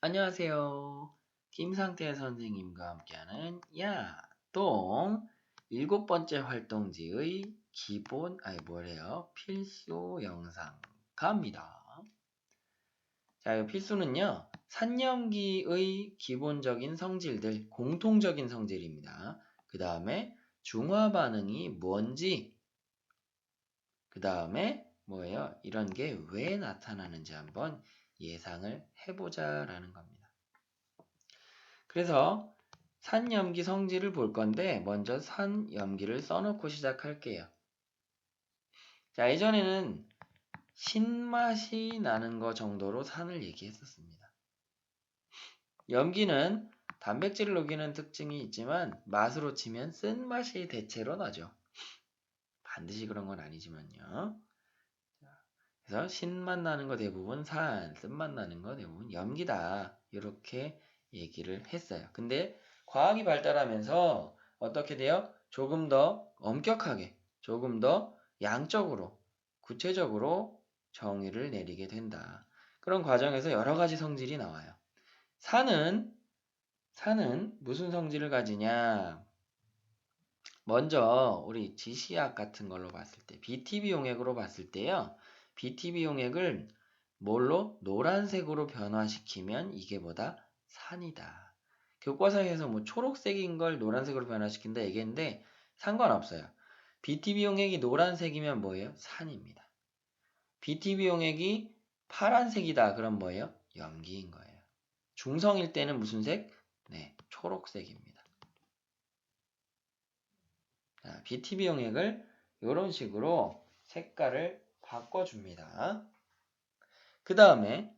안녕하세요. 김상태 선생님과 함께하는 똥 일곱 번째 활동지의 필수 영상 갑니다. 자, 이 필수는요, 산염기의 기본적인 성질들, 공통적인 성질입니다. 그 다음에 중화 반응이 뭔지, 그 다음에 뭐예요? 이런 게 왜 나타나는지 한번 예상을 해보자라는 겁니다. 그래서 산염기 성질을 볼 건데 먼저 산염기를 써놓고 시작할게요. 자, 예전에는 신맛이 나는 거 정도로 산을 얘기했었습니다. 염기는 단백질을 녹이는 특징이 있지만 맛으로 치면 쓴맛이 대체로 나죠. 반드시 그런 건 아니지만요. 그래서 신맛 나는 거 대부분 산, 쓴맛 나는 거 대부분 염기다. 이렇게 얘기를 했어요. 근데 과학이 발달하면서 어떻게 돼요? 조금 더 엄격하게, 조금 더 양적으로, 구체적으로 정의를 내리게 된다. 그런 과정에서 여러 가지 성질이 나와요. 산은 무슨 성질을 가지냐? 먼저 우리 지시약 같은 걸로 봤을 때, BTB 용액으로 봤을 때요. BTB 용액을 뭘로? 노란색으로 변화시키면 이게 뭐다? 산이다. 교과서에서 뭐 초록색인 걸 노란색으로 변화시킨다 얘기했는데 상관없어요. BTB 용액이 노란색이면 뭐예요? 산입니다. BTB 용액이 파란색이다. 그럼 뭐예요? 염기인 거예요. 중성일 때는 무슨 색? 네, 초록색입니다. 자, BTB 용액을 이런 식으로 색깔을 바꿔줍니다. 그 다음에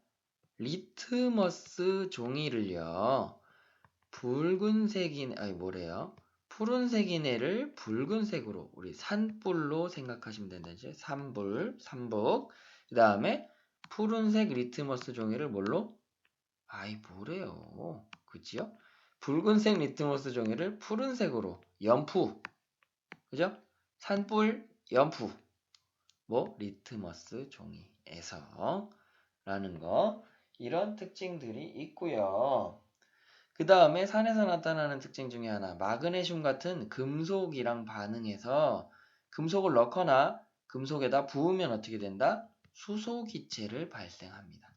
리트머스 종이를요. 푸른색인 애를 붉은색으로 우리 산불로 생각하시면 된다죠. 삼북. 그 다음에 푸른색 리트머스 종이를 뭘로? 뭐래요? 그지요? 붉은색 리트머스 종이를 푸른색으로 연푸. 그죠? 산불, 연푸, 리트머스 종이에서 라는 거 이런 특징들이 있고요. 그 다음에 산에서 나타나는 특징 중에 하나 마그네슘 같은 금속이랑 반응해서 금속을 넣거나 금속에다 부으면 어떻게 된다? 수소기체를 발생합니다.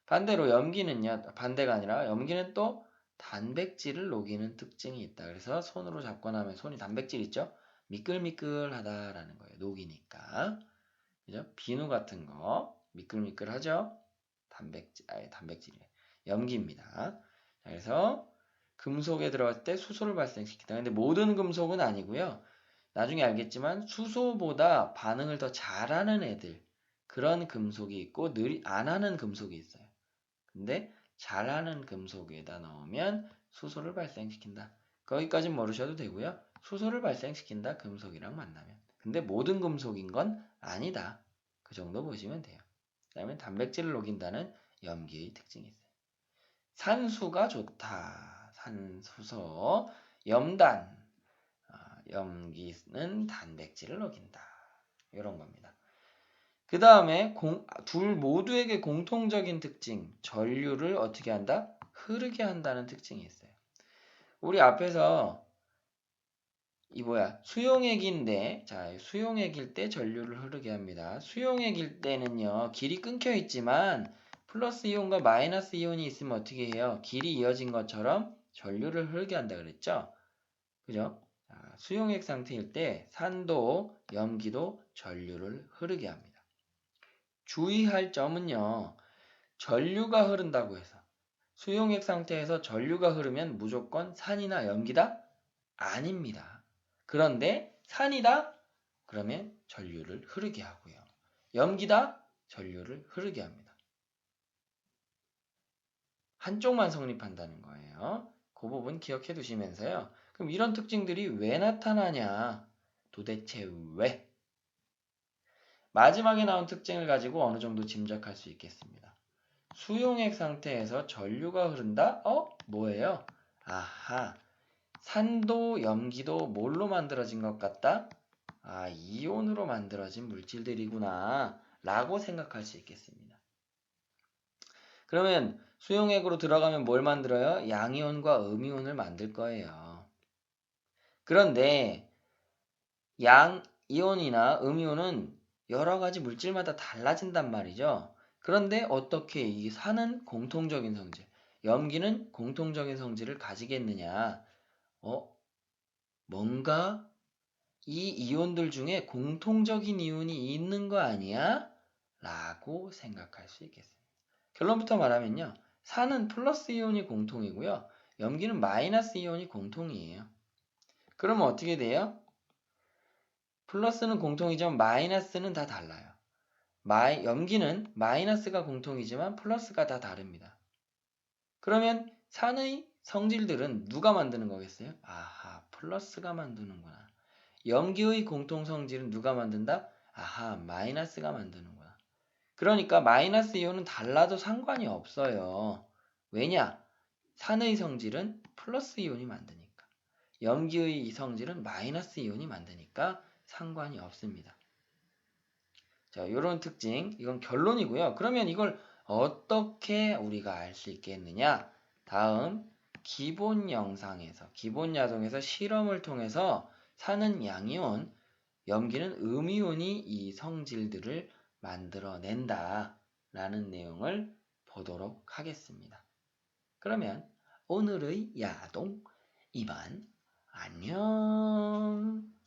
반대로 염기는요. 반대가 아니라 염기는 또 단백질을 녹이는 특징이 있다. 그래서 손으로 잡거나 하면 손이 단백질 있죠? 미끌미끌하다라는 거예요. 녹이니까. 그죠? 비누 같은 거 미끌미끌하죠? 단백질이에요. 염기입니다. 그래서 금속에 들어갔을 때 수소를 발생시킨다. 근데 모든 금속은 아니고요. 나중에 알겠지만 수소보다 반응을 더 잘하는 애들 그런 금속이 있고 안 하는 금속이 있어요. 근데 잘하는 금속에다 넣으면 수소를 발생시킨다. 거기까진 모르셔도 되고요. 수소를 발생시킨다. 금속이랑 만나면. 근데 모든 금속인 건 아니다. 그 정도 보시면 돼요. 그 다음에 단백질을 녹인다는 염기의 특징이 있어요. 산수가 좋다. 산수소. 염단. 염기는 단백질을 녹인다. 이런 겁니다. 그 다음에 둘 모두에게 공통적인 특징, 전류를 어떻게 한다? 흐르게 한다는 특징이 있어요. 우리 앞에서 수용액인데, 자, 수용액일 때 전류를 흐르게 합니다. 수용액일 때는요, 길이 끊겨 있지만 플러스 이온과 마이너스 이온이 있으면 어떻게 해요? 길이 이어진 것처럼 전류를 흐르게 한다 그랬죠? 그죠? 자, 수용액 상태일 때 산도, 염기도 전류를 흐르게 합니다. 주의할 점은요. 전류가 흐른다고 해서 수용액 상태에서 전류가 흐르면 무조건 산이나 염기다? 아닙니다. 그런데 산이다? 그러면 전류를 흐르게 하고요. 염기다? 전류를 흐르게 합니다. 한쪽만 성립한다는 거예요. 그 부분 기억해 두시면서요. 그럼 이런 특징들이 왜 나타나냐? 도대체 왜? 마지막에 나온 특징을 가지고 어느 정도 짐작할 수 있겠습니다. 수용액 상태에서 전류가 흐른다? 뭐예요? 아하, 산도, 염기도 뭘로 만들어진 것 같다? 이온으로 만들어진 물질들이구나 라고 생각할 수 있겠습니다. 그러면 수용액으로 들어가면 뭘 만들어요? 양이온과 음이온을 만들 거예요. 그런데 양이온이나 음이온은 여러 가지 물질마다 달라진단 말이죠. 그런데 어떻게 이 산은 공통적인 성질, 염기는 공통적인 성질을 가지겠느냐? 뭔가 이 이온들 중에 공통적인 이온이 있는 거 아니야? 라고 생각할 수 있겠습니다. 결론부터 말하면요. 산은 플러스 이온이 공통이고요. 염기는 마이너스 이온이 공통이에요. 그러면 어떻게 돼요? 플러스는 공통이지만 마이너스는 다 달라요. 염기는 마이너스가 공통이지만 플러스가 다 다릅니다. 그러면 산의 성질들은 누가 만드는 거겠어요? 아하, 플러스가 만드는구나. 염기의 공통 성질은 누가 만든다? 아하, 마이너스가 만드는구나. 그러니까 마이너스 이온은 달라도 상관이 없어요. 왜냐? 산의 성질은 플러스 이온이 만드니까. 염기의 성질은 마이너스 이온이 만드니까 상관이 없습니다. 자, 이런 특징, 이건 결론이고요. 그러면 이걸 어떻게 우리가 알 수 있겠느냐? 다음 기본 영상에서, 기본 야동에서 실험을 통해서 산은 양이온, 염기는 음이온이 이 성질들을 만들어낸다 라는 내용을 보도록 하겠습니다. 그러면 오늘의 야동 이만 안녕.